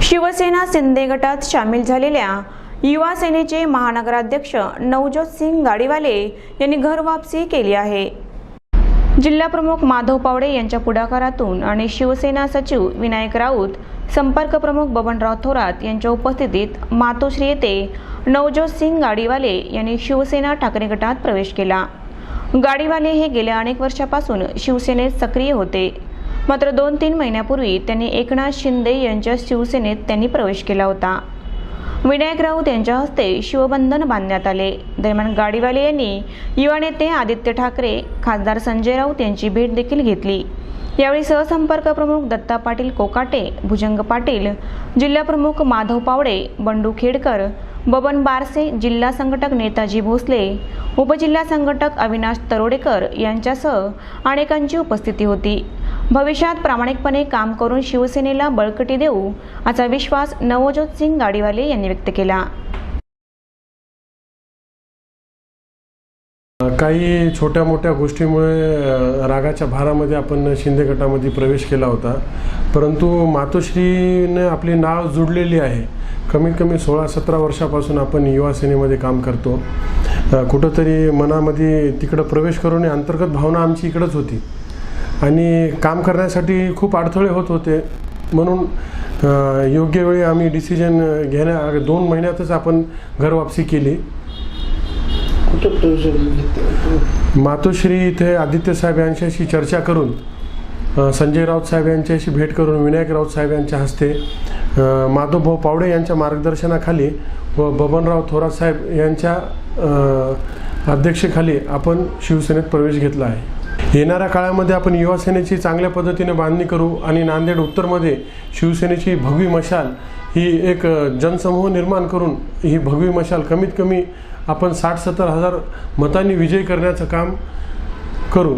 शिवसेना शिंदे गटात सामील झालेल्या युवा सेनेचे महानगराध्यक्ष नवजोत सिंग गाडीवाले यांनी घर वापसी केली आहे। जिल्हा प्रमुख माधव पावडे यांच्या पुढाकारातून आणि शिवसेना सचिव विनायक राऊत, संपर्क प्रमुख बबनराव थोरात यांच्या उपस्थितीत मातोश्री येथे नवजोत सिंग गाडीवाले यांनी शिवसेना ठाकरे गटात प्रवेश केला। गाडीवाले हे गेल्या अनेक वर्षापासून शिवसेनेत सक्रिय होते, मात्र 2-3 महिन्यापूर्वी त्यांनी एकनाथ शिंदे यांच्या शिवसेनेत त्यांनी प्रवेश केला होता। विनायक राऊत यांच्या हस्ते शिवबंधन बांधण्यात आले। दरम्यान गाडीवाले यांनी युवा नेते आदित्य ठाकरे, खासदार संजय राऊत यांची भेट देखील घेतली। यावेळी सहसंपर्क प्रमुख दत्ता पाटील कोकाटे, भुजंग पाटील, जिल्हा प्रमुख माधव पावडे, बंडू खेडकर, बबन बारसे, जिल्हा संघटक नेताजी भोसले, उपजिल्हा संघटक अविनाश तरोडेकर यांच्यासह अनेकांची उपस्थिती होती। भविष्यात प्रामाणिकपणे काम करून शिवसेनेला बळकटी देऊ असा विश्वास नवजोत सिंग गाडीवाले यांनी व्यक्त केला। काही छोट्या मोठ्या गोष्टीमुळे रागाच्या भारामध्ये आपण शिंदे गटामध्ये प्रवेश केला होता, परंतु मातोश्रीने आपली नाळ जुडलेली आहे। कमीत कमी 16-17 वर्षापासून आपण युवा सेनेमध्ये काम करतो। कुठंतरी मनामध्ये तिकडं प्रवेश करून अंतर्गत भावना आमची इकडंच होती आणि काम करण्यासाठी खूप अडथळे होत होते, म्हणून योग्य वेळी आम्ही डिसिजन घेण्या 2 महिन्यातच आपण घर वापसी केली। मातोश्री इथे आदित्य साहेब यांच्याशी चर्चा करून, संजय राऊत साहेब यांच्याशी भेट करून, विनायक राऊत साहेब यांच्या हस्ते, माधवभाऊ पावडे यांच्या मार्गदर्शनाखाली व बबनराव थोरात साहेब यांच्या अध्यक्षतेखाली आपण शिवसेनेत प्रवेश घेतला आहे। येणाऱ्या काळामध्ये आपण युवा सेनेची चांगल्या पद्धतीने बांधणी करू आणि नांदेड उत्तरमध्ये शिवसेनेची भगवी मशाल ही एक जनसमूह निर्माण करून ही भगवी मशाल कमीत कमी आपण 60-70 हजार मतांनी विजय करण्याचं काम करू।